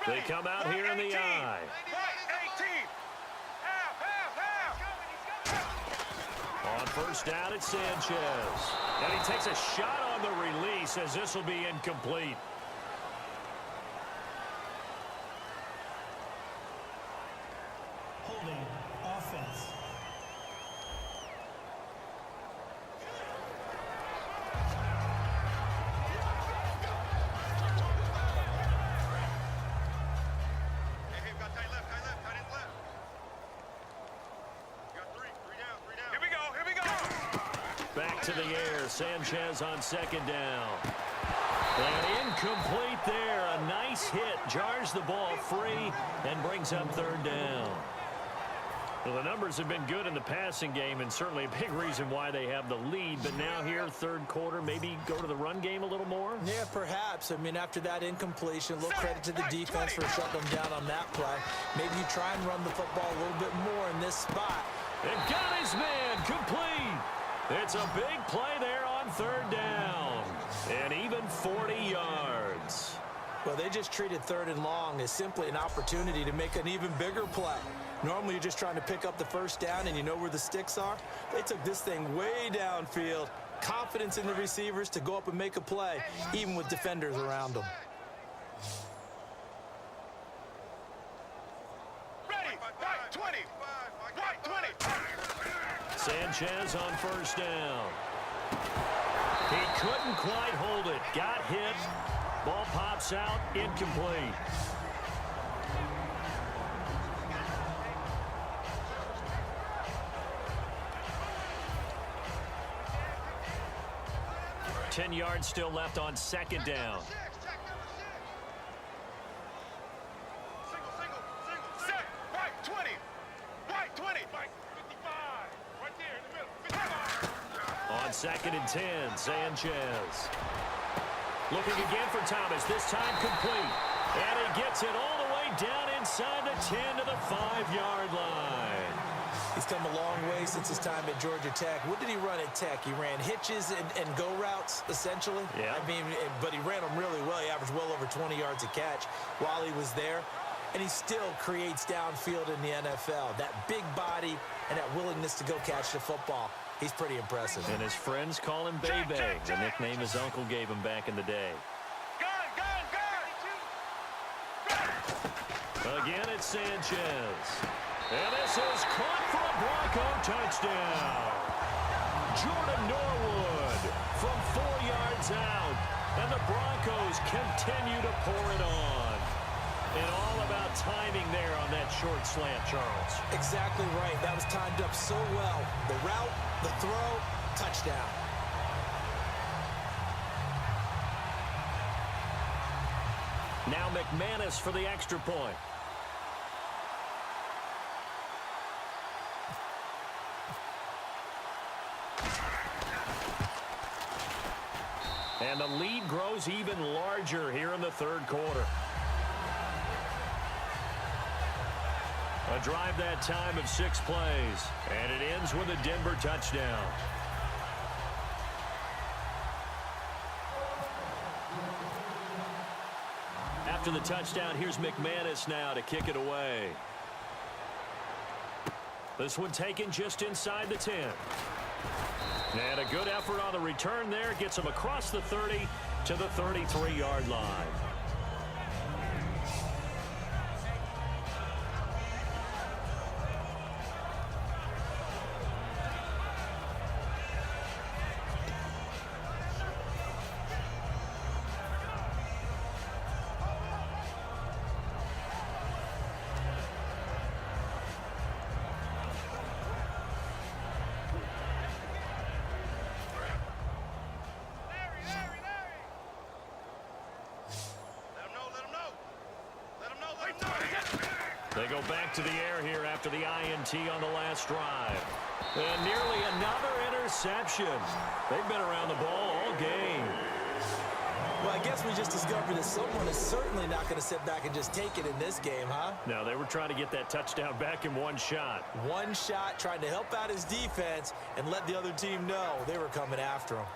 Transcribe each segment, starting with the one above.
They come out here in the I. On first down, it's Sanchez. And he takes a shot on the release as this will be incomplete. Holding offense. Back to the air. Sanchez on second down. And incomplete there. A nice hit. Jars the ball free and brings up third down. Well, the numbers have been good in the passing game and certainly a big reason why they have the lead. But now here, third quarter, maybe go to the run game a little more? Yeah, perhaps. I mean, after that incompletion, a little credit to the defense for shutting them down on that play. Maybe you try and run the football a little bit more in this spot. And got his man complete. It's a big play there on third down. And even 40 yards. Well, they just treated third and long as simply an opportunity to make an even bigger play. Normally, you're just trying to pick up the first down and you know where the sticks are. They took this thing way downfield. Confidence in the receivers to go up and make a play, even with defenders around them. Ready, right 20, right 20. Sanchez on first down. He couldn't quite hold it. Got hit. Ball pops out. Incomplete. Ten yards still left on second down. On second and 10, Sanchez. Looking again for Thomas, this time complete. And he gets it all the way down inside the 10 to the 5-yard line. He's come a long way since his time at Georgia Tech. What did he run at Tech? He ran hitches and go routes, essentially. Yeah. I mean, but he ran them really well. He averaged well over 20 yards a catch while he was there. And he still creates downfield in the NFL. That big body and that willingness to go catch the football. He's pretty impressive. And his friends call him Bebe, the nickname his uncle gave him back in the day. Again, it's Sanchez. And this is caught for a Bronco touchdown. Jordan Norwood from 4 yards out. And the Broncos continue to pour it on. And all about timing there on that short slant, Charles. Exactly right. That was timed up so well. The route, the throw, touchdown. Now McManus for the extra point. And the lead grows even larger here in the third quarter. A drive that time of 6 plays. And it ends with a Denver touchdown. After the touchdown, here's McManus now to kick it away. This one taken just inside the 10. And a good effort on the return there. Gets him across the 30 to the 33-yard line. They go back to the air here after the INT on the last drive. And nearly another interception. They've been around the ball all game. Well, I guess we just discovered that someone is certainly not going to sit back and just take it in this game, huh? No, they were trying to get that touchdown back in one shot. One shot, trying to help out his defense and let the other team know they were coming after him.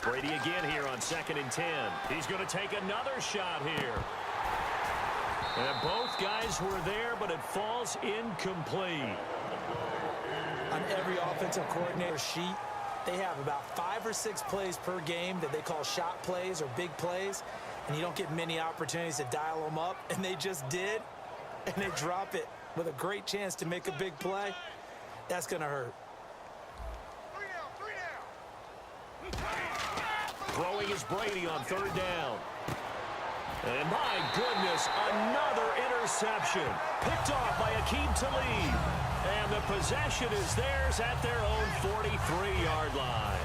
Brady again here on 2nd and 10. He's going to take another shot here. And both guys were there, but it falls incomplete. On every offensive coordinator sheet, they have about 5 or 6 plays per game that they call shot plays or big plays, and you don't get many opportunities to dial them up, and they just did, and they drop it with a great chance to make a big play. That's going to hurt. Throwing is Brady on 3rd down. And my goodness, another interception. Picked off by Akeem Talib. And the possession is theirs at their own 43-yard line.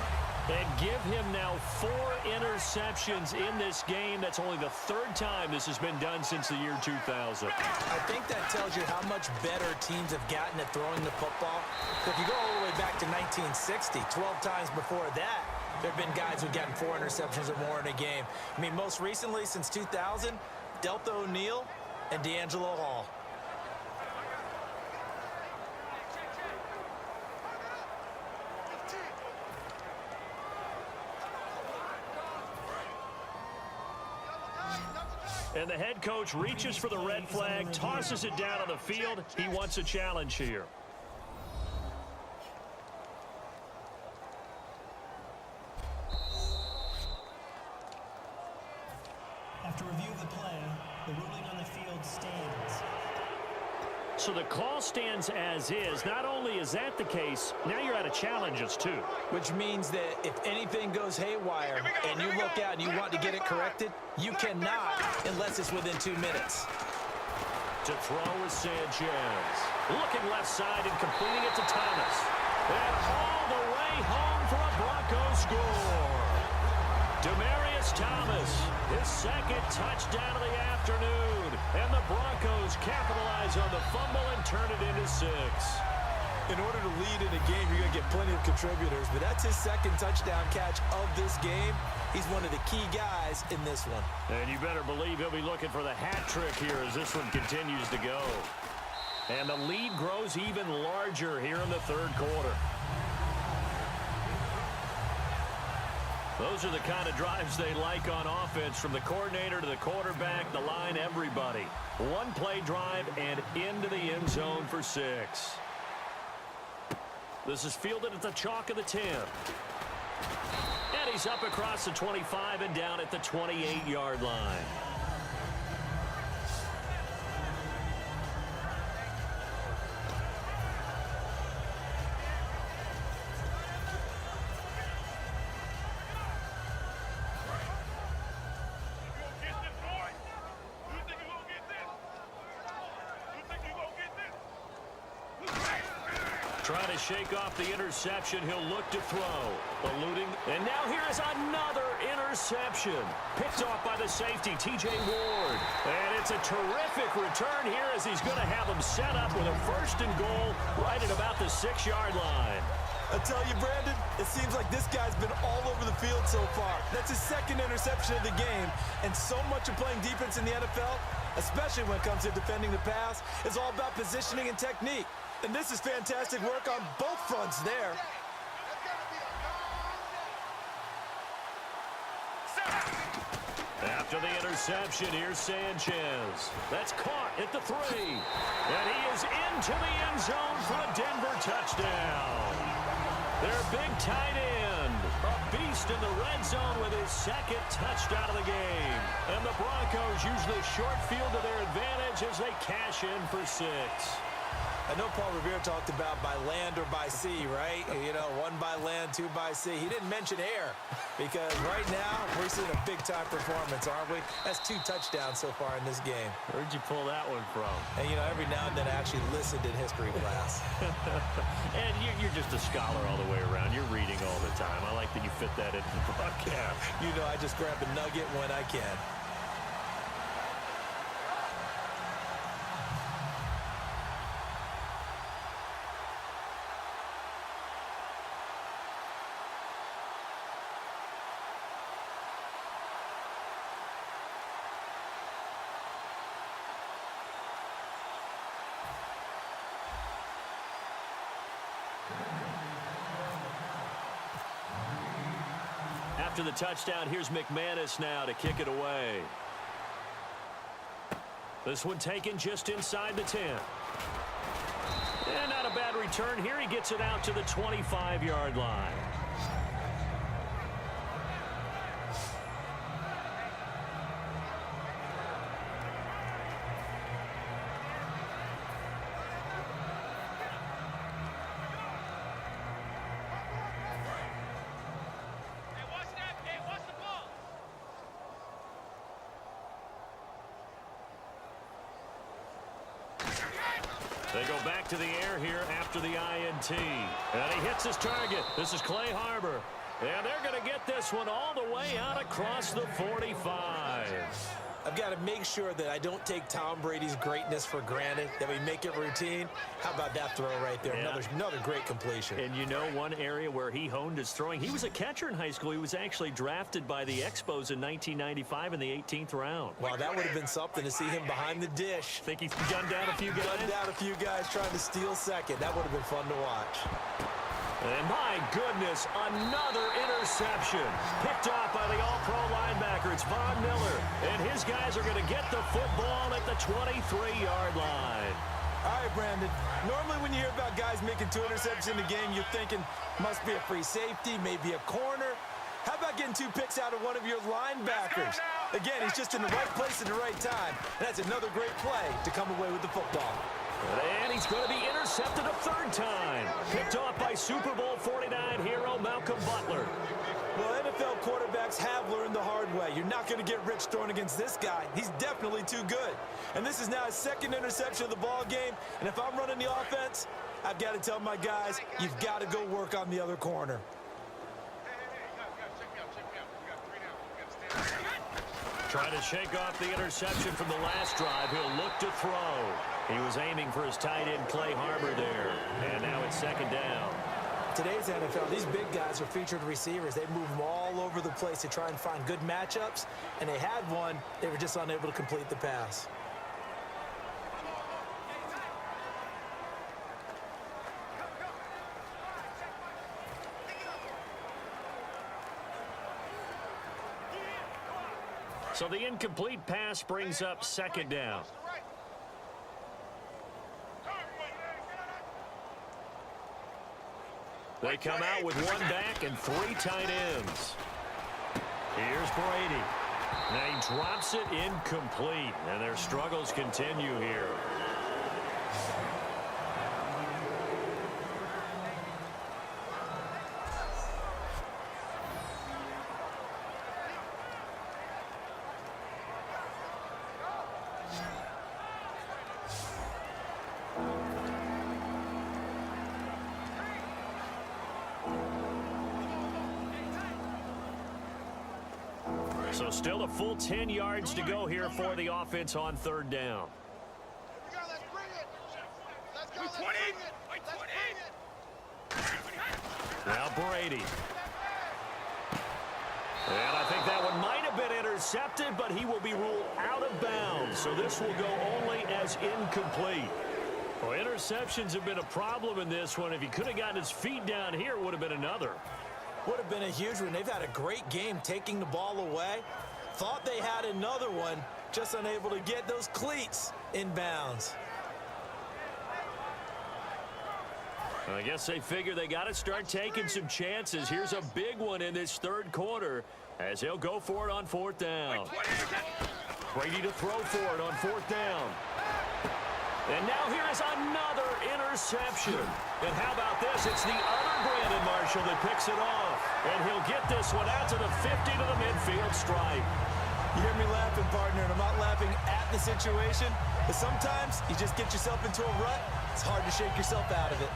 And give him now 4 interceptions in this game. That's only the 3rd time this has been done since the year 2000. I think that tells you how much better teams have gotten at throwing the football. If you go all the way back to 1960, 12 times before that, there have been guys who've gotten 4 interceptions or more in a game. I mean, most recently, since 2000, Delta O'Neal and D'Angelo Hall. And the head coach reaches for the red flag, tosses it down on the field. He wants a challenge here. After review of the play, the ruling on the field stands. So the call stands as is. Not only is that the case, now you're out of challenges too. Which means that if anything goes haywire and you look out and you want to get it corrected, you cannot unless it's within 2 minutes. To throw is Sanchez. Looking left side and completing it to Thomas. And all the way home for a Broncos score. Demaryius Thomas, his 2nd touchdown of the afternoon. And the Broncos capitalize on the fumble and turn it into 6. In order to lead in a game, you're going to get plenty of contributors, but that's his 2nd touchdown catch of this game. He's one of the key guys in this one. And you better believe he'll be looking for the hat trick here as this one continues to go. And the lead grows even larger here in the 3rd quarter. Those are the kind of drives they like on offense, from the coordinator to the quarterback, the line, everybody. 1-play drive and into the end zone for 6. This is fielded at the chalk of the 10. And he's up across the 25 and down at the 28-yard line. Trying to shake off the interception. He'll look to throw. Eluding. And now here is another interception. Picked off by the safety, T.J. Ward. And it's a terrific return here as he's going to have him set up with a 1st and goal right at about the 6-yard line. I tell you, Brandon, it seems like this guy's been all over the field so far. That's his 2nd interception of the game. And so much of playing defense in the NFL, especially when it comes to defending the pass, is all about positioning and technique. And this is fantastic work on both fronts there. After the interception, here's Sanchez. That's caught at the 3. And he is into the end zone for a Denver touchdown. Their big tight end, a beast in the red zone with his 2nd touchdown of the game. And the Broncos use the short field to their advantage as they cash in for 6. I know Paul Revere talked about by land or by sea, right? You know, 1 by land, 2 by sea. He didn't mention air because right now we're seeing a big-time performance, aren't we? That's 2 touchdowns so far in this game. Where'd you pull that one from? And, you know, every now and then I actually listened in history class. And you're just a scholar all the way around. You're reading all the time. I like that you fit that into the broadcast. You know, I just grab a nugget when I can. after the touchdown. Here's McManus now to kick it away. This one taken just inside the 10. And not a bad return here. He gets it out to the 25-yard line. They go back to the air here after the INT. And he hits his target. This is Clay Harbor. And they're going to get this one all the way out across the 45. I've got to make sure that I don't take Tom Brady's greatness for granted, that we make it routine. How about that throw right there? Yeah. Another great completion. And you know one area where he honed his throwing? He was a catcher in high school. He was actually drafted by the Expos in 1995 in the 18th round. Wow, that would have been something to see him behind the dish. Think he's gunned down a few guys? Gunned down a few guys trying to steal second. That would have been fun to watch. And my goodness, another interception. Picked off by the all-pro linebacker. It's Von Miller. And his guys are going to get the football at the 23-yard line. All right, Brandon. Normally when you hear about guys making 2 interceptions in the game, you're thinking must be a free safety, maybe a corner. How about getting 2 picks out of one of your linebackers? Again, he's just in the right place at the right time. And that's another great play to come away with the football. And he's going to be intercepted a 3rd time. Picked off by Super Bowl 49 hero Malcolm Butler. Well, NFL quarterbacks have learned the hard way. You're not going to get rich throwing against this guy. He's definitely too good. And this is now his 2nd interception of the ball game. And if I'm running the offense, I've got to tell my guys, you've got to go work on the other corner. Trying to shake off the interception from the last drive. He'll look to throw. He was aiming for his tight end, Clay Harbor, there. And now it's 2nd down. Today's NFL, these big guys are featured receivers. They move them all over the place to try and find good matchups. And they had one. They were just unable to complete the pass. So the incomplete pass brings up 2nd down. They come out with 1 back and 3 tight ends. Here's Brady. Now he drops it incomplete, and their struggles continue here. So still a full 10 yards to go here for the offense on 3rd down. Let's bring it. Let's go. Let's bring it. Let's bring it. Now Brady. And I think that one might have been intercepted, but he will be ruled out of bounds. So this will go only as incomplete. Well, interceptions have been a problem in this one. If he could have gotten his feet down here, it would have been another. Would have been a huge one. They've had a great game taking the ball away. Thought they had another one, just unable to get those cleats in bounds. I guess they figure they got to start taking some chances. Here's a big one in this 3rd quarter as he'll go for it on 4th down. Brady to throw for it on 4th down. And now here is another interception. And how about this? It's the other Brandon Marshall that picks it off. And he'll get this one out to the 50 to the midfield stripe. You hear me laughing, partner, and I'm not laughing at the situation, but sometimes you just get yourself into a rut. It's hard to shake yourself out of it.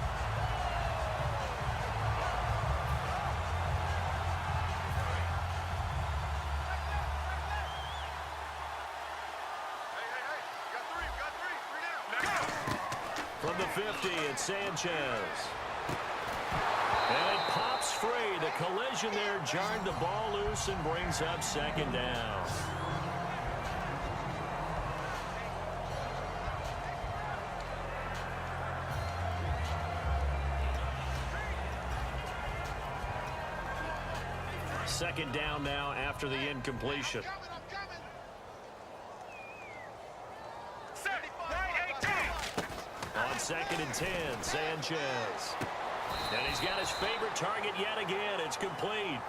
From the 50, it's Sanchez. And it pops free. The collision there jarred the ball loose and brings up 2nd down. second down now after the incompletion. I'm coming. On 2nd and 10, Sanchez. And he's got his favorite target yet again. It's complete.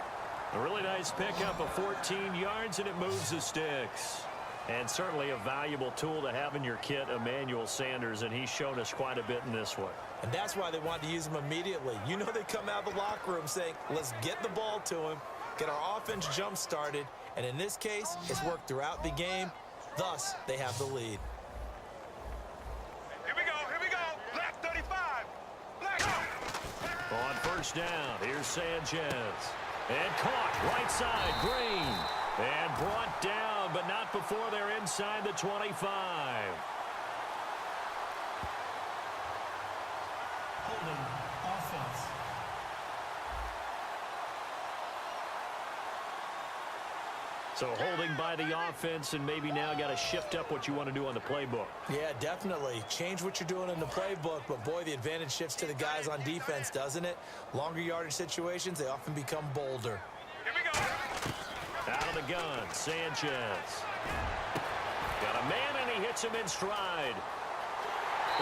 A really nice pickup of 14 yards, and it moves the sticks. And certainly a valuable tool to have in your kit, Emmanuel Sanders, and he's shown us quite a bit in this one. And that's why they wanted to use him immediately. You know they come out of the locker room saying, let's get the ball to him, get our offense jump-started, and in this case, it's worked throughout the game. Thus, they have the lead. Here we go. Black 35. Black. On first down, here's Sanchez. And caught right side, Green. And brought down, but not before they're inside the 25. Holding offense. So holding by the offense, and maybe now got to shift up what you want to do on the playbook. Yeah, definitely. Change what you're doing in the playbook, but boy, the advantage shifts to the guys on defense, doesn't it? Longer yardage situations, they often become bolder. Here we go. Out of the gun, Sanchez. Got a man, and he hits him in stride.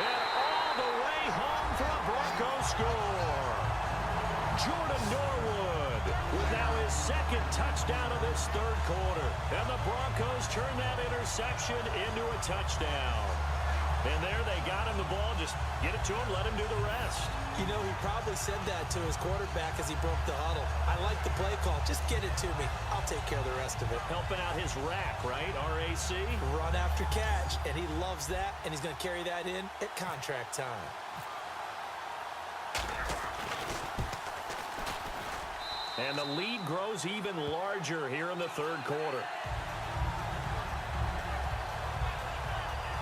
And all the way home for a Broncos score. Jordan Norwood with now his second touchdown of this third quarter. And the Broncos turn that interception into a touchdown. And there they got him the ball. Just get it to him, let him do the rest. You know, he probably said that to his quarterback as he broke the huddle. I like the play call. Just get it to me. I'll take care of the rest of it. Helping out his rack, right? RAC. Run after catch, and he loves that, and he's going to carry that in at contract time. And the lead grows even larger here in the third quarter.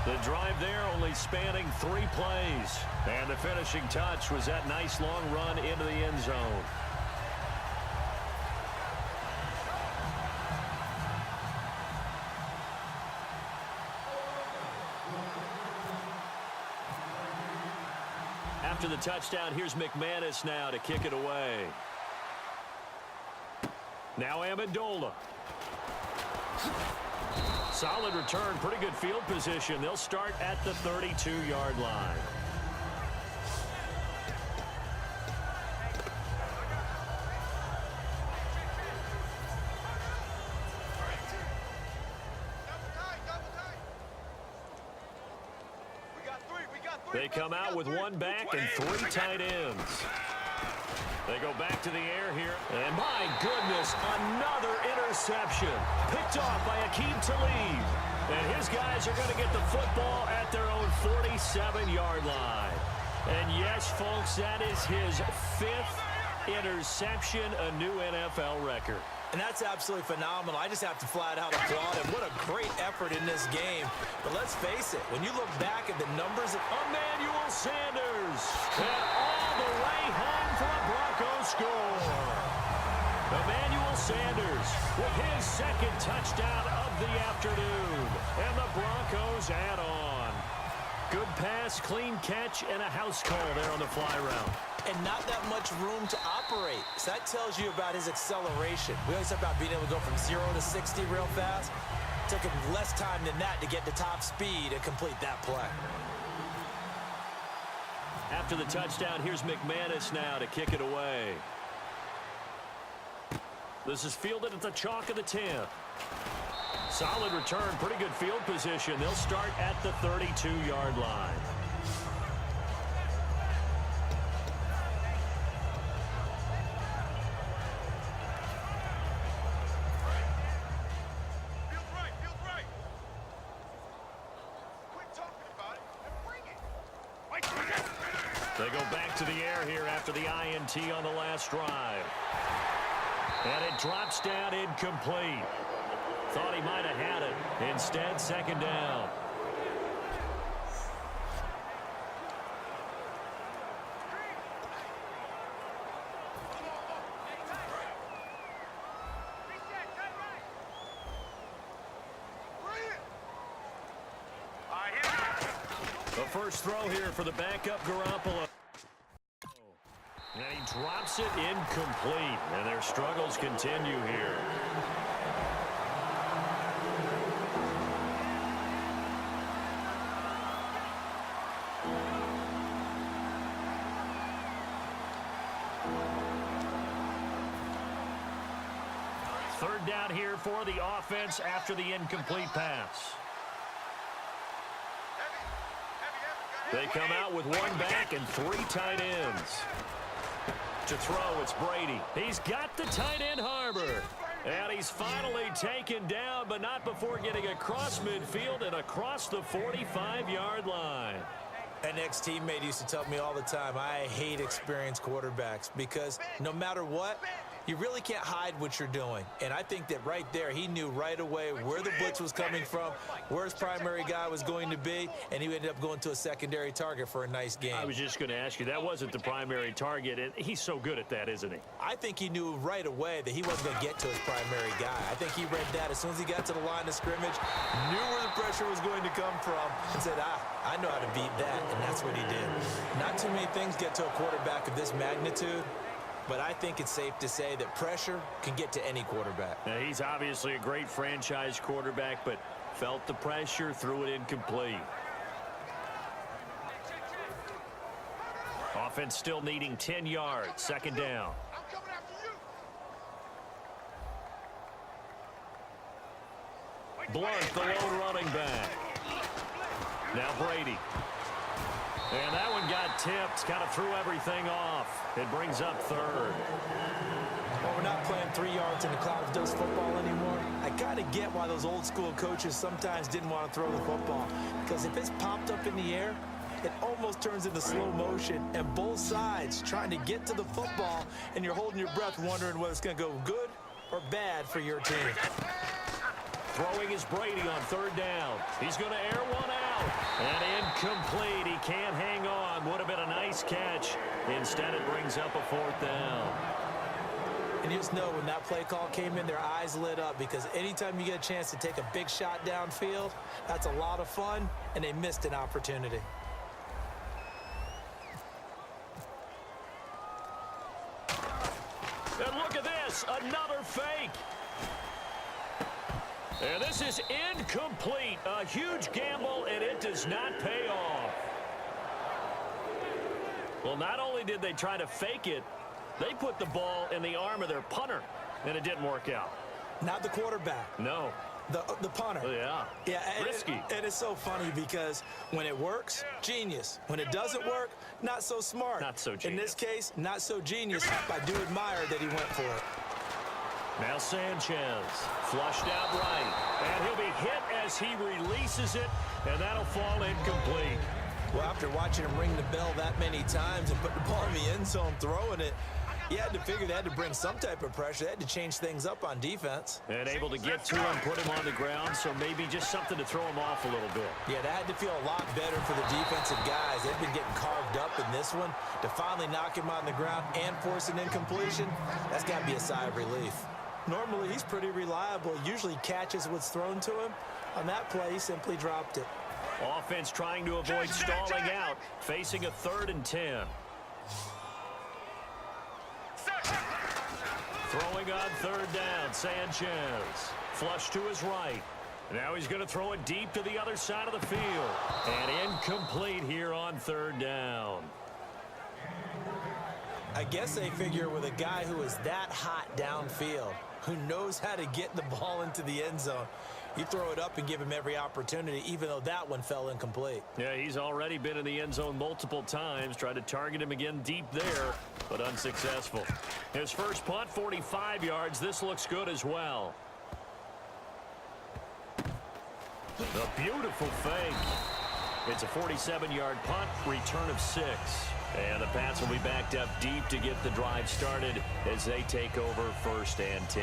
The drive there only spanning 3 plays. And the finishing touch was that nice long run into the end zone. After the touchdown, here's McManus now to kick it away. Now Amendola. Solid return, pretty good field position. They'll start at the 32-yard line. They come out with 1 back and 3 tight ends. They go back to the air here. And my goodness, another interception. Picked off by Akeem Talib. And his guys are going to get the football at their own 47-yard line. And yes, folks, that is his 5th interception, a new NFL record. And that's absolutely phenomenal. I just have to flat out applaud him. What a great effort in this game. But let's face it, when you look back at the numbers of Emmanuel Sanders. And all the way home for a Broncos score. Emmanuel Sanders with his second touchdown of the afternoon. And the Broncos add on. Good pass, clean catch, and a house call there on the fly route. and not that much room to operate. So that tells you about his acceleration. We always talk about being able to go from 0 to 60 real fast. It took him less time than that to get to top speed and complete that play. After the touchdown, here's McManus now to kick it away. This is fielded at the chalk of the 10. Solid return, pretty good field position. They'll start at the 32-yard line. Feels right. Quit talking about it and bring it. They go back to the air here after the INT on the last drive. And it drops down incomplete. Thought he might have had it. Instead, second down. The first throw here for the backup Garoppolo. And he drops it incomplete, and their struggles continue here. Third down here for the offense after the incomplete pass. They come out with one back and three tight ends. To throw, it's Brady. He's got the tight end Harbor. And he's finally taken down, but not before getting across midfield and across the 45-yard line. An ex-teammate used to tell me all the time, I hate experienced quarterbacks because no matter what, you really can't hide what you're doing. And I think that right there, he knew right away where the blitz was coming from, where his primary guy was going to be, and he ended up going to a secondary target for a nice game. I was just going to ask you, that wasn't the primary target, and he's so good at that, isn't he? I think he knew right away that he wasn't going to get to his primary guy. I think he read that as soon as he got to the line of scrimmage, knew where the pressure was going to come from, and said, I know how to beat that, and that's what he did. Not too many things get to a quarterback of this magnitude, but I think it's safe to say that pressure can get to any quarterback. Now, he's obviously a great franchise quarterback, but felt the pressure, threw it incomplete. Offense still needing 10 yards, second down. I'm coming after you. Blunt, the lone running back. Now Brady. And that one got tipped, kind of threw everything off. It brings up third. Well, we're not playing 3 yards in the cloud of dust football anymore. I got to get why those old school coaches sometimes didn't want to throw the football. Because if it's popped up in the air, it almost turns into slow motion, and both sides trying to get to the football, and you're holding your breath wondering whether it's going to go good or bad for your team. Throwing is Brady on third down. He's going to air one out. And incomplete. He can't hang on. Would have been a nice catch. Instead, it brings up a fourth down. And you just know when that play call came in, their eyes lit up, because anytime you get a chance to take a big shot downfield, that's a lot of fun, and they missed an opportunity. And look at this, another fake. And this is incomplete. A huge gamble, and it does not pay off. Well, not only did they try to fake it, they put the ball in the arm of their punter, and it didn't work out. Not the quarterback. No. The punter. Yeah. Yeah. Risky. And it's so funny because when it works, genius. When it doesn't work, not so smart. Not so genius. In this case, not so genius. I do admire that he went for it. Now Sanchez, flushed out right, and he'll be hit as he releases it, and that'll fall incomplete. Well, after watching him ring the bell that many times and put the ball in the end zone throwing it, you had to figure they had to bring some type of pressure. They had to change things up on defense. And able to get to him, put him on the ground, so maybe just something to throw him off a little bit. Yeah, that had to feel a lot better for the defensive guys. They've been getting carved up in this one. To finally knock him on the ground and force an incompletion, that's got to be a sigh of relief. Normally, he's pretty reliable. Usually catches what's thrown to him. On that play, he simply dropped it. Offense trying to avoid stalling out, facing a 3rd and 10. Throwing on 3rd down, Sanchez. Flush to his right. Now he's going to throw it deep to the other side of the field. And incomplete here on 3rd down. I guess they figure with a guy who is that hot downfield, who knows how to get the ball into the end zone, you throw it up and give him every opportunity, even though that one fell incomplete. Yeah, he's already been in the end zone multiple times. Tried to target him again deep there, but unsuccessful. His first punt, 45 yards. This looks good as well. A beautiful fake. It's a 47-yard punt, return of 6. And the Pats will be backed up deep to get the drive started as they take over 1st and 10.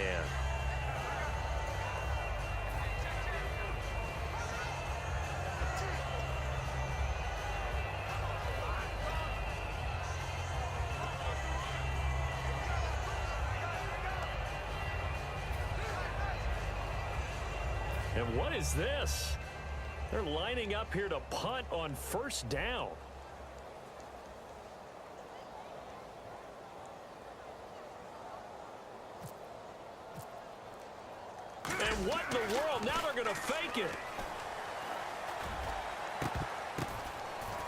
And what is this? They're lining up here to punt on 1st down. And what in the world? Now they're going to fake it.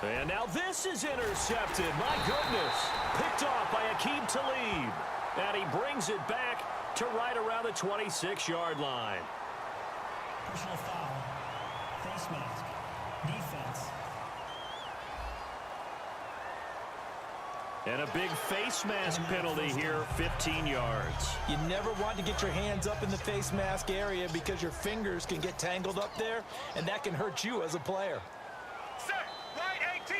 And now this is intercepted. My goodness. Picked off by Aqib Talib. And he brings it back to right around the 26-yard line. Personal foul. Face mask. Defense. And a big face mask penalty here, 15 yards. You never want to get your hands up in the face mask area because your fingers can get tangled up there, and that can hurt you as a player. Set. Right 18.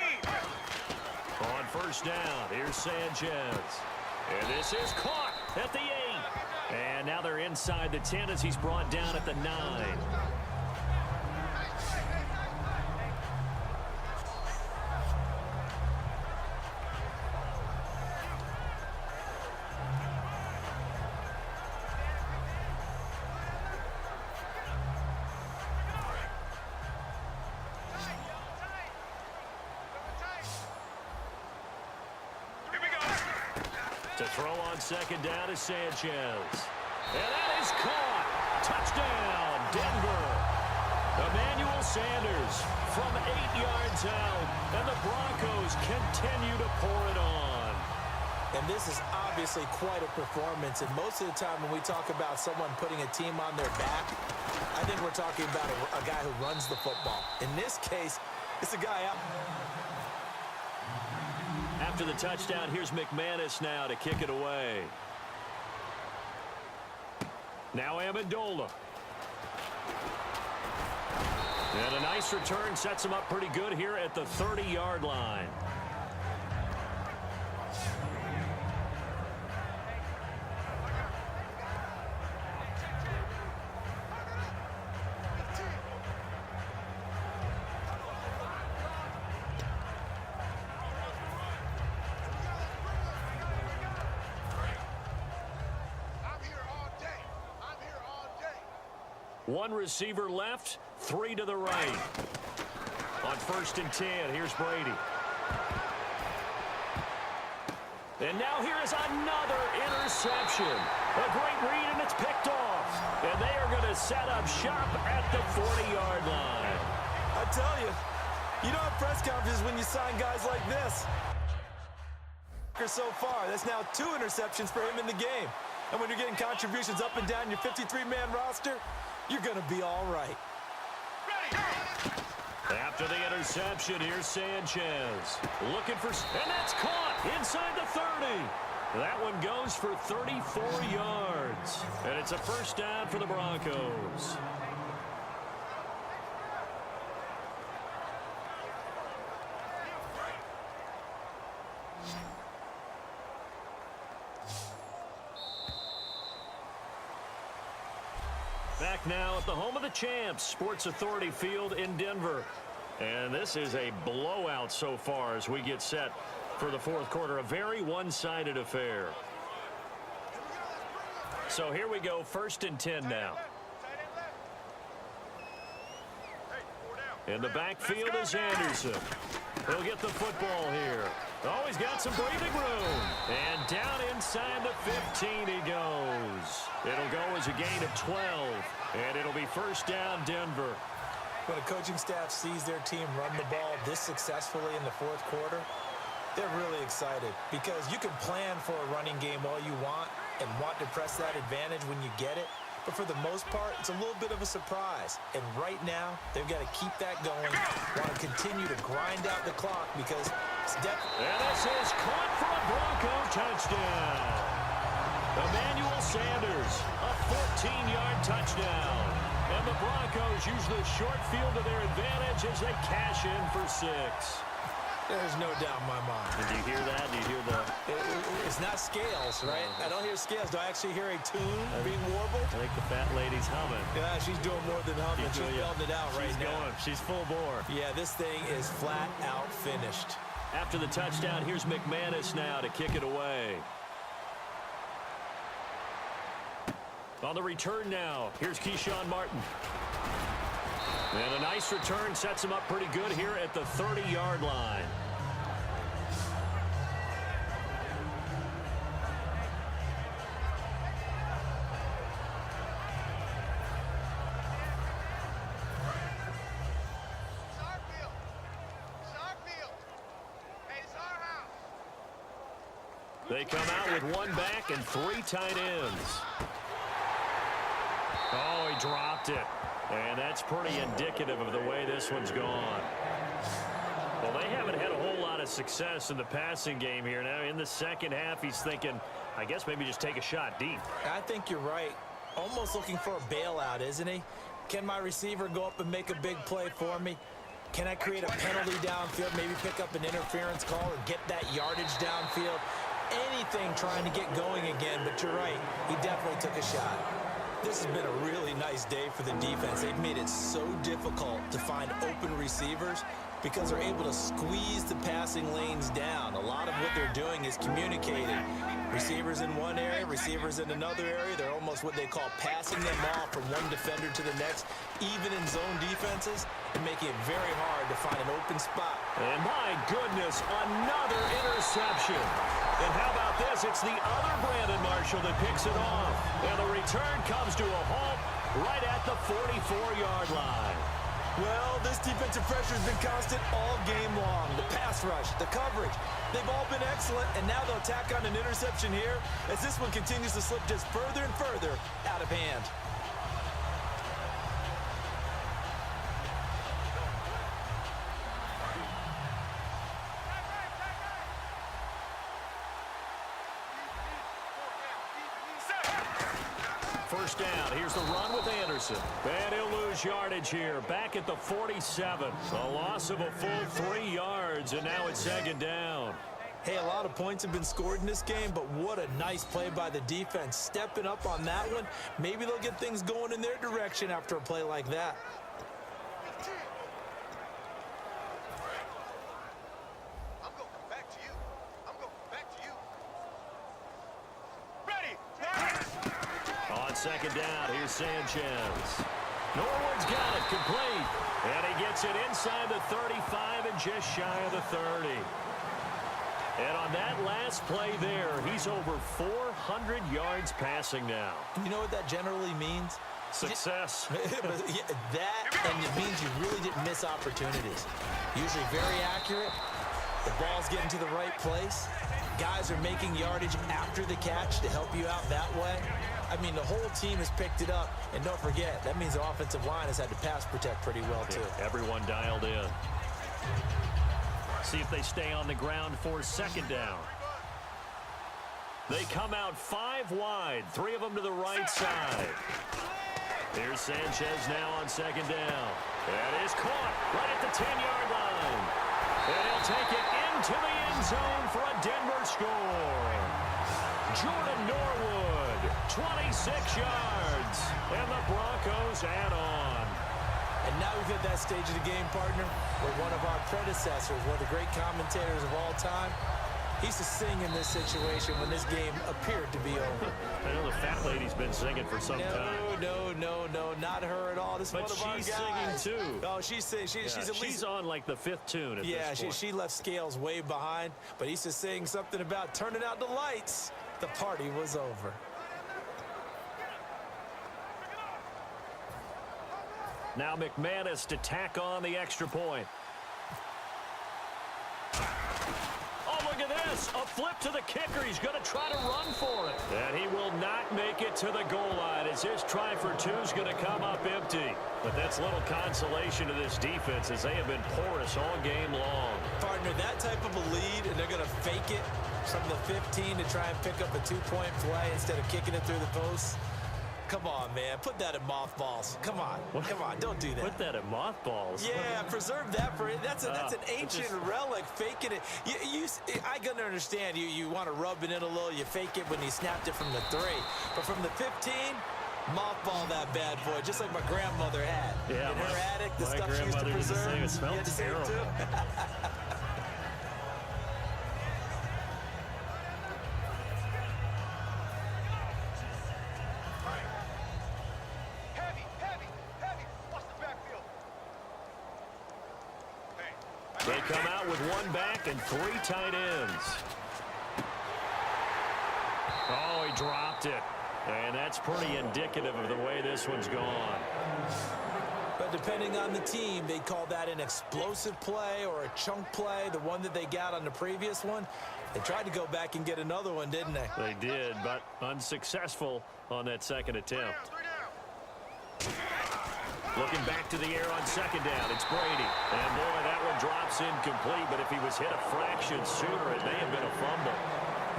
On first down, here's Sanchez. And this is caught at the 8. And now they're inside the 10 as he's brought down at the 9. To throw on second down is Sanchez. And that is caught. Touchdown, Denver. Emmanuel Sanders from 8 yards out. And the Broncos continue to pour it on. And this is obviously quite a performance. And most of the time when we talk about someone putting a team on their back, I think we're talking about a guy who runs the football. In this case, it's a guy out. After the touchdown, here's McManus now to kick it away. Now Amendola. And a nice return sets him up pretty good here at the 30-yard line. One receiver left, 3 to the right. On first and 10, here's Brady. And now here is another interception. A great read, and it's picked off. And they are going to set up shop at the 40-yard line. I tell you, you don't have press conferences when you sign guys like this. So far, that's now 2 interceptions for him in the game. And when you're getting contributions up and down your 53-man roster, you're going to be all right. After the interception, here's Sanchez. Looking for... And that's caught inside the 30. That one goes for 34 yards. And it's a first down for the Broncos. Back now at the home of the champs, Sports Authority Field in Denver. And this is a blowout so far as we get set for the fourth quarter. A very one-sided affair. So here we go, first and 10 now. In the backfield is Anderson. He'll get the football here. Oh, he's got some breathing room. And down inside the 15 he goes. It'll go as a gain of 12. And it'll be first down, Denver. When a coaching staff sees their team run the ball this successfully in the fourth quarter, they're really excited because you can plan for a running game all you want and want to press that advantage when you get it. But for the most part, it's a little bit of a surprise. And right now, they've got to keep that going, want to continue to grind out the clock because it's definitely... And this is caught for a Bronco touchdown. Emmanuel Sanders, a 14-yard touchdown. And the Broncos use the short field to their advantage as they cash in for 6. There's no doubt in my mind. And do you hear that? Do you hear the... It's not scales, right? I don't hear scales. Do I actually hear a tune being warbled? I think the fat lady's humming. Yeah, she's doing more than humming. She's belting it out right now. Going. She's full bore. Yeah, this thing is flat out finished. After the touchdown, here's McManus now to kick it away. On the return now, here's Keyshawn Martin. And a nice return sets him up pretty good here at the 30-yard line. They come out with one back and 3 tight ends. Oh, he dropped it. And that's pretty indicative of the way this one's gone. Well, they haven't had a whole lot of success in the passing game here. Now, in the second half, he's thinking, I guess maybe just take a shot deep. I think you're right. Almost looking for a bailout, isn't he? Can my receiver go up and make a big play for me? Can I create a penalty downfield, maybe pick up an interference call or get that yardage downfield? Anything trying to get going again, but you're right. He definitely took a shot. This has been a really nice day for the defense. They've made it so difficult to find open receivers because they're able to squeeze the passing lanes down. A lot of what they're doing is communicating. Receivers in one area, receivers in another area. They're almost what they call passing them off from one defender to the next, even in zone defenses, and making it very hard to find an open spot. And my goodness, another interception. And how about this? It's the other Brandon Marshall that picks it off. And the return comes to a halt right at the 44-yard line. Well, this defensive pressure has been constant all game long. The pass rush, the coverage, they've all been excellent, and now they'll tack on an interception here as this one continues to slip just further and further out of hand. First down. Here's the run with Anderson. And he'll lose yardage here. Back at the 47. A loss of a full 3 yards, and now it's second down. Hey, a lot of points have been scored in this game, but what a nice play by the defense. Stepping up on that one. Maybe they'll get things going in their direction after a play like that. I'm going back to you. I'm going back to you. Ready. On second down, here's Sanchez. Norwood's got it, complete. And he gets it inside the 35 and just shy of the 30. And on that last play there, he's over 400 yards passing now. You know what that generally means? Success. That, and it means you really didn't miss opportunities. Usually very accurate. The ball's getting to the right place. Guys are making yardage after the catch to help you out that way. I mean, the whole team has picked it up. And don't forget, that means the offensive line has had to pass protect pretty well, too. Yeah, everyone dialed in. See if they stay on the ground for second down. They come out 5 wide, 3 of them to the right side. Here's Sanchez now on second down. That is caught right at the 10-yard line. And he'll take it into the end zone for a Denver score. Jordan Norwood, 26 yards. And the Broncos add on. And now we've hit that stage of the game, partner, where one of our predecessors, one of the great commentators of all time, he used to sing in this situation when this game appeared to be over. I know the fat lady's been singing for some time. No, not her at all. This is But one of our she's guys. singing too. Oh, she's singing. She's at least She's on like the 5th tune at this point. she left Scales way behind, but he used to sing something about turning out the lights. The party was over. Now McManus to tack on the extra point. Oh, look at this. A flip to the kicker. He's going to try to run for it. And he will not make it to the goal line as his try for 2 is going to come up empty. But that's little consolation to this defense as they have been porous all game long. Partner, that type of a lead, and they're going to fake it from the 15 to try and pick up a 2-point play instead of kicking it through the post. Come on, man. Put that in mothballs. Come on. Come on. Don't do that. Put that in mothballs. Yeah, preserve that for it. That's an ancient relic. Faking it. I can understand. You want to rub it in a little. You fake it when you snapped it from the 3. But from the 15, mothball that bad boy, just like my grandmother had. Yeah, in her attic, the my stuff she used to grandmother did the preserve. same. It smelled You had to say it terrible. too? Watch the backfield. They come out with 1 back and 3 tight ends. Oh, he dropped it. And that's pretty indicative of the way this one's gone. But depending on the team, they call that an explosive play or a chunk play, the one that they got on the previous one. They tried to go back and get another one, didn't they? They did, but unsuccessful on that second attempt. Looking back to the air on second down, it's Brady. And boy, that one drops incomplete, but if he was hit a fraction sooner, it may have been a fumble.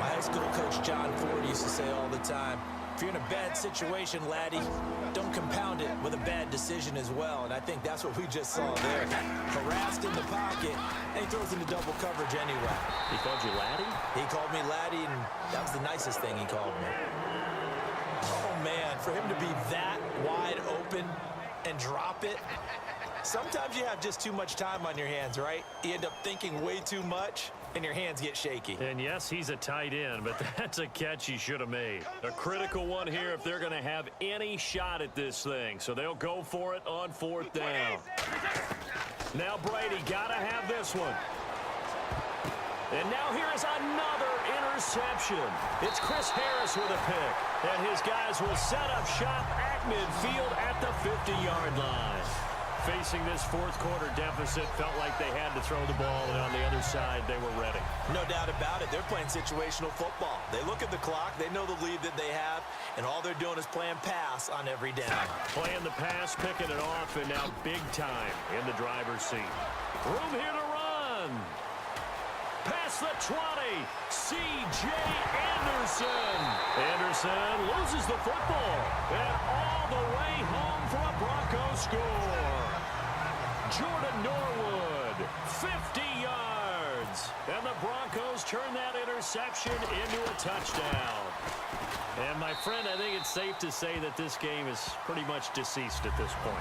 My high school coach, John Ford, used to say all the time, if you're in a bad situation, laddie, don't compound it with a bad decision as well. And I think that's what we just saw there. Harassed in the pocket, and he throws into double coverage anyway. He called you laddie? He called me laddie, and that was the nicest thing he called me. Oh, man, for him to be that wide open and drop it. Sometimes you have just too much time on your hands, right? You end up thinking way too much, and your hands get shaky. And yes, he's a tight end, but that's a catch he should have made. A critical one here if they're going to have any shot at this thing. So they'll go for it on fourth down. Now Brady got to have this one. And now here is another interception. It's Chris Harris with a pick. And his guys will set up shop at midfield at the 50-yard line. Facing this fourth quarter deficit, felt like they had to throw the ball, and on the other side, they were ready. No doubt about it. They're playing situational football. They look at the clock, they know the lead that they have, and all they're doing is playing pass on every down. Playing the pass, picking it off, and now big time in the driver's seat. Room here to run. Past the 20, C.J. Anderson. Anderson loses the football, and all the way home for a Bronco score. Jordan Norwood, 50 yards. And the Broncos turn that interception into a touchdown. And, my friend, I think it's safe to say that this game is pretty much deceased at this point.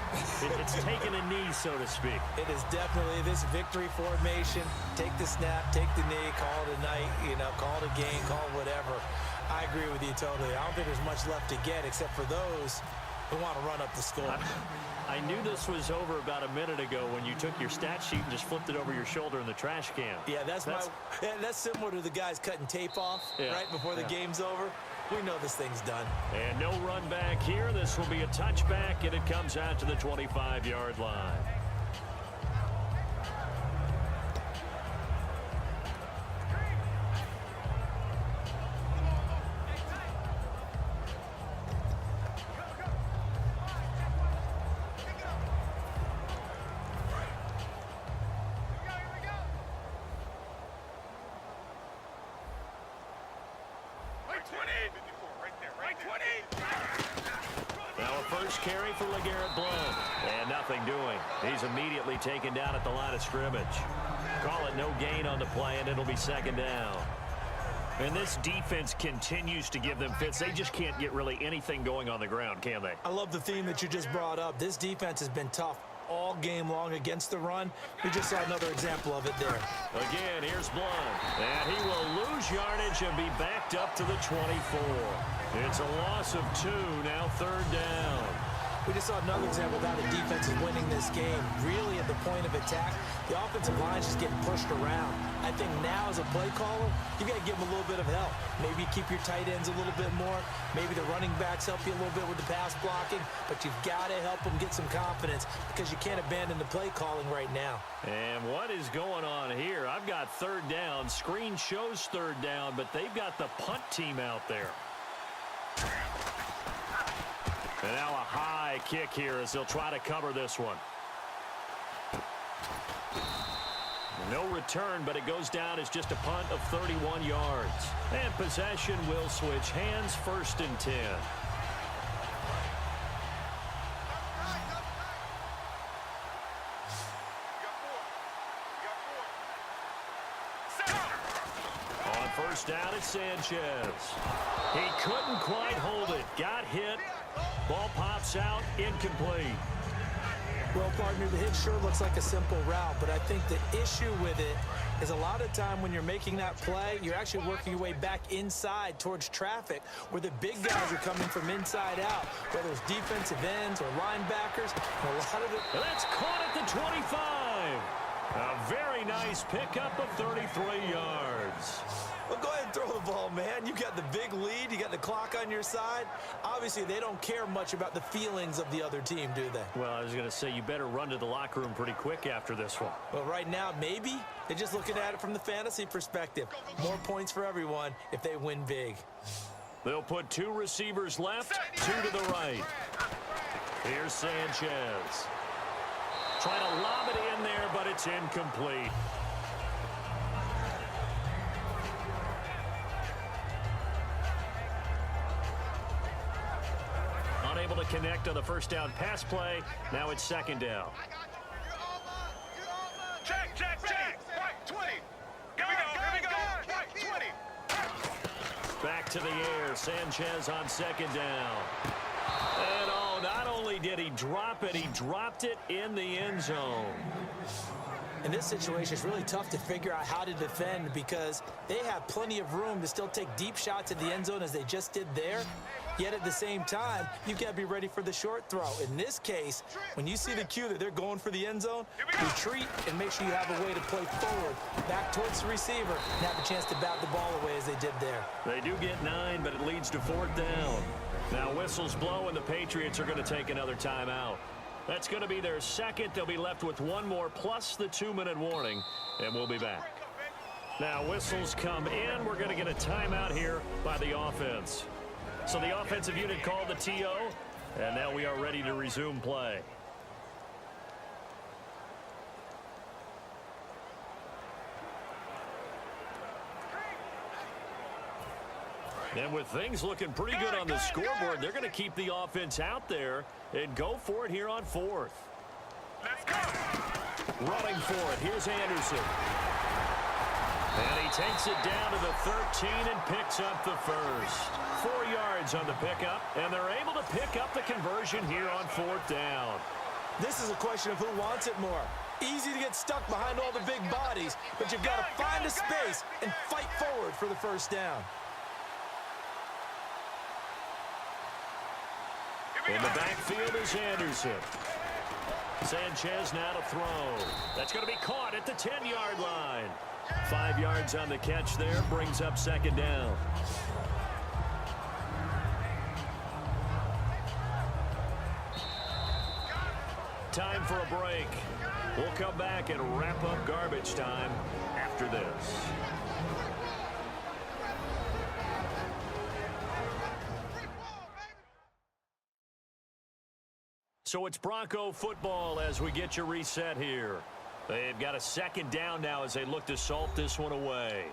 It's taken a knee, so to speak. It is definitely this victory formation. Take the snap, take the knee, call it a night, call it a game, call it whatever. I agree with you totally. I don't think there's much left to get except for those who want to run up the score. I knew this was over about a minute ago when you took your stat sheet and just flipped it over your shoulder in the trash can. Yeah, that's similar to the guys cutting tape off right before the game's over. We know this thing's done. And no run back here. This will be a touchback, and it comes out to the 25-yard line. Carry for LeGarrette Blount. And nothing doing. He's immediately taken down at the line of scrimmage. Call it no gain on the play, and it'll be second down. And this defense continues to give them fits. They just can't get really anything going on the ground, can they? I love the theme that you just brought up. This defense has been tough all game long against the run. We just saw another example of it there. Again, here's Blount. And he will lose yardage and be backed up to the 24. It's a loss of 2, now third down. We just saw another example of how the defense is winning this game. Really at the point of attack, the offensive line is just getting pushed around. I think now as a play caller, you got to give them a little bit of help. Maybe keep your tight ends a little bit more. Maybe the running backs help you a little bit with the pass blocking. But you've got to help them get some confidence because you can't abandon the play calling right now. And what is going on here? I've got third down. Screen shows third down, but they've got the punt team out there. And now a high kick here as they'll try to cover this one. No return, but it goes down as just a punt of 31 yards. And possession will switch hands, 1st and 10. On first down, it's Sanchez. He couldn't quite hold it. Got hit. Ball pops out, incomplete. Well, partner, the hit sure looks like a simple route, but I think the issue with it is a lot of time when you're making that play, you're actually working your way back inside towards traffic where the big guys are coming from inside out, whether it's defensive ends or linebackers. And a lot of it. That's caught at the 25. A very nice pickup of 33 yards. Well, go ahead and throw the ball, man. You got the big lead. You got the clock on your side. Obviously, they don't care much about the feelings of the other team, do they? Well, I was going to say you better run to the locker room pretty quick after this one. Well, right now, maybe. They're just looking at it from the fantasy perspective. More points for everyone if they win big. They'll put 2 receivers left, 2 to the right. Here's Sanchez. Trying to lob it in there, but it's incomplete. Unable to connect on the first down pass play. Now it's second down. Check. Right, 20. Here we go. Right, 20. Back to the air. Sanchez on second down. And oh, not only did he drop it, he dropped it in the end zone. In this situation, it's really tough to figure out how to defend because they have plenty of room to still take deep shots at the end zone as they just did there. Yet at the same time, you've got to be ready for the short throw. In this case, when you see the cue that they're going for the end zone, retreat and make sure you have a way to play forward, back towards the receiver, and have a chance to bat the ball away as they did there. They do get 9, but it leads to 4th down. Now whistles blow, and the Patriots are going to take another timeout. That's going to be their second. They'll be left with 1 more plus the 2-minute warning, and we'll be back. Now whistles come in. We're going to get a timeout here by the offense. So the offensive unit called the TO, and now we are ready to resume play. And with things looking pretty good on the scoreboard, they're going to keep the offense out there and go for it here on 4th. Let's go. Running for it. Here's Anderson. And he takes it down to the 13 and picks up the first. 4 yards on the pickup, and they're able to pick up the conversion here on 4th down. This is a question of who wants it more. Easy to get stuck behind all the big bodies, but you've got to find a space and fight forward for the first down. In the backfield is Anderson. Sanchez now to throw. That's going to be caught at the 10-yard line. 5 yards on the catch there, brings up second down. Time for a break. We'll come back and wrap up garbage time after this. So it's Bronco football as we get you reset here. They've got a second down now as they look to salt this one away.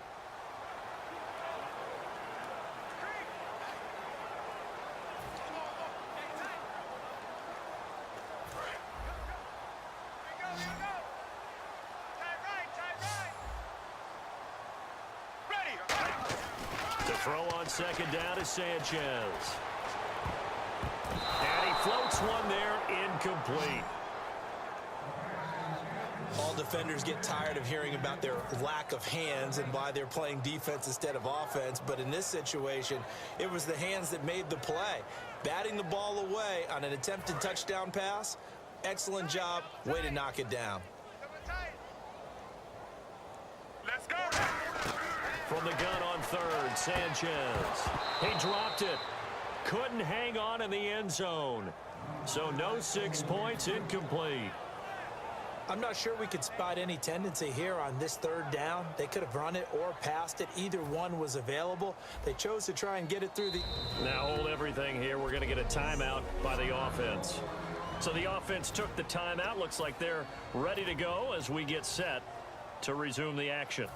The throw on second down is Sanchez. And he floats one there, incomplete. All defenders get tired of hearing about their lack of hands and why they're playing defense instead of offense. But in this situation, it was the hands that made the play. Batting the ball away on an attempted touchdown pass, excellent job, way to knock it down. Let's go. From the gun on third, Sanchez. He dropped it. Couldn't hang on in the end zone. So no 6 points, incomplete. I'm not sure we could spot any tendency here on this third down. They could have run it or passed it. Either one was available. They chose to try and get it through the... Now hold everything here. We're going to get a timeout by the offense. So the offense took the timeout. Looks like they're ready to go as we get set to resume the action.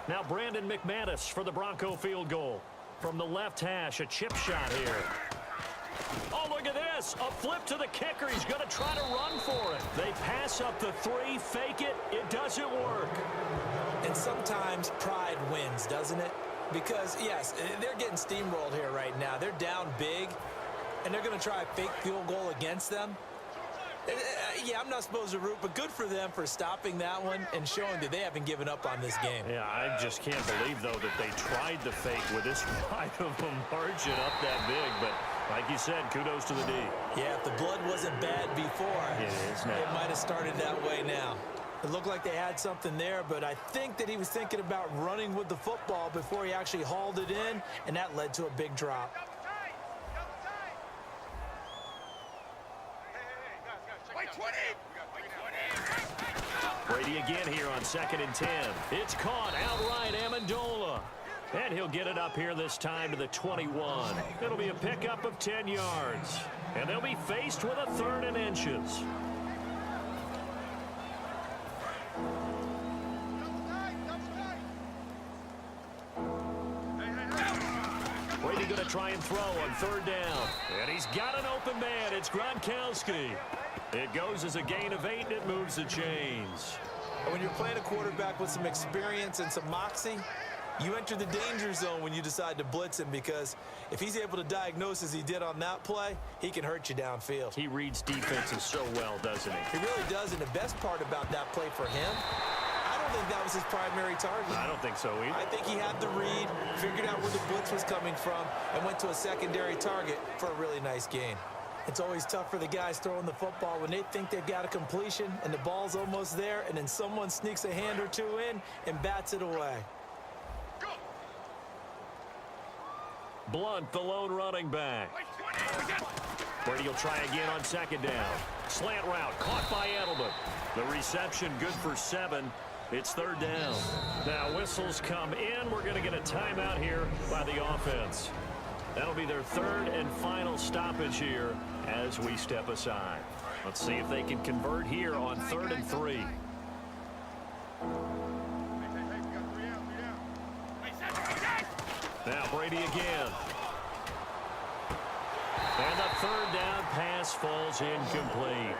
Now Brandon McManus for the Bronco field goal. From the left hash, a chip shot here. Oh, look at this. A flip to the kicker. He's going to try to run for it. They pass up the 3, fake it. It doesn't work. And sometimes pride wins, doesn't it? Because, yes, they're getting steamrolled here right now. They're down big, and they're going to try a fake field goal against them. Yeah, I'm not supposed to root, but good for them for stopping that one and showing that they haven't given up on this game. Yeah, I just can't believe, though, that they tried the fake with this wide of a margin up that big, but Like you said, kudos to the D. Yeah, if the blood wasn't bad before, It is now. it might have started that way now. It looked like they had something there, but I think that he was thinking about running with the football before he actually hauled it in, and that led to a big drop. Double tight. Double tight. Hey, guys, check it out. We got 20. Brady again here on 2nd and 10. It's caught outright, Amendola. And he'll get it up here this time to the 21. It'll be a pickup of 10 yards. And they'll be faced with a 3rd and inches. Brady going to try and throw on 3rd down. And he's got an open man. It's Gronkowski. It goes as a gain of 8, and it moves the chains. And when you're playing a quarterback with some experience and some moxie, you enter the danger zone when you decide to blitz him, because if he's able to diagnose as he did on that play, he can hurt you downfield. He reads defenses so well, doesn't he? He really does, and the best part about that play for him, I don't think that was his primary target. I don't think so either. I think he had the read, figured out where the blitz was coming from, and went to a secondary target for a really nice gain. It's always tough for the guys throwing the football when they think they've got a completion and the ball's almost there, and then someone sneaks a hand or two in and bats it away. Blunt, the lone running back. Brady will try again on 2nd down. Slant route, caught by Edelman. The reception good for 7. It's 3rd down. Now whistles come in. We're going to get a timeout here by the offense. That'll be their 3rd and final stoppage here as we step aside. Let's see if they can convert here on 3rd and 3. Now Brady again. And the 3rd down pass falls incomplete.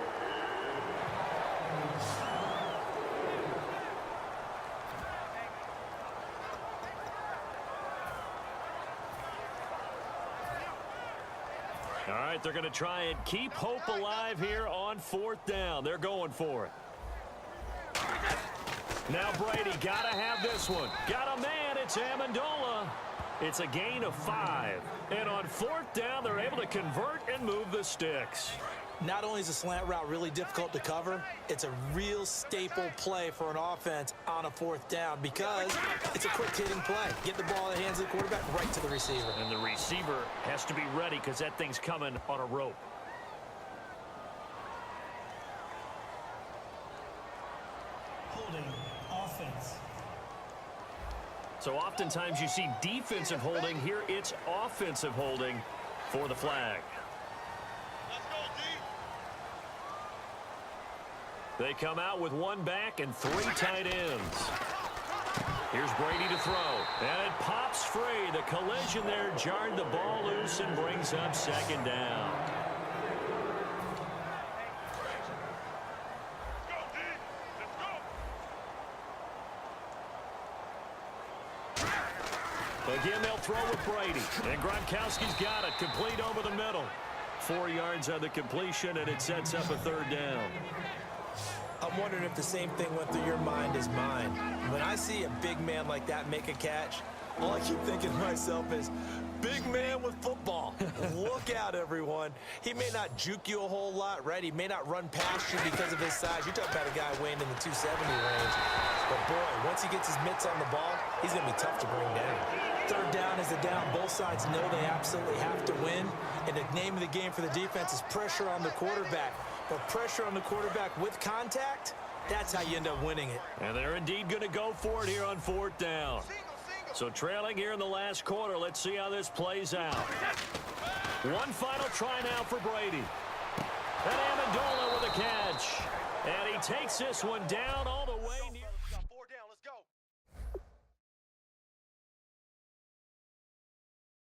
All right, they're going to try and keep hope alive here on 4th down. They're going for it. Now Brady got to have this one. Got a man. It's Amendola. It's a gain of 5. And on 4th down, they're able to convert and move the sticks. Not only is a slant route really difficult to cover, it's a real staple play for an offense on a 4th down because it's a quick-hitting play. Get the ball in the hands of the quarterback right to the receiver. And the receiver has to be ready because that thing's coming on a rope. Holding, offense. So oftentimes you see defensive holding. Here it's offensive holding for the flag. Let's go, D. They come out with 1 back and 3 tight ends. Here's Brady to throw. And it pops free. The collision there jarred the ball loose and brings up 2nd down. Again, they'll throw with Brady. And Gronkowski's got it. Complete over the middle. 4 yards on the completion, and it sets up a 3rd down. I'm wondering if the same thing went through your mind as mine. When I see a big man like that make a catch, all I keep thinking to myself is, big man with football. Look out, everyone. He may not juke you a whole lot, right? He may not run past you because of his size. You're talking about a guy weighing in the 270 range. But, boy, once he gets his mitts on the ball, he's going to be tough to bring down. 3rd down is the down. Both sides know they absolutely have to win. And the name of the game for the defense is pressure on the quarterback. But pressure on the quarterback with contact, that's how you end up winning it. And they're indeed going to go for it here on 4th down. So trailing here in the last quarter. Let's see how this plays out. One final try now for Brady. And Amendola with a catch. And he takes this one down all the way.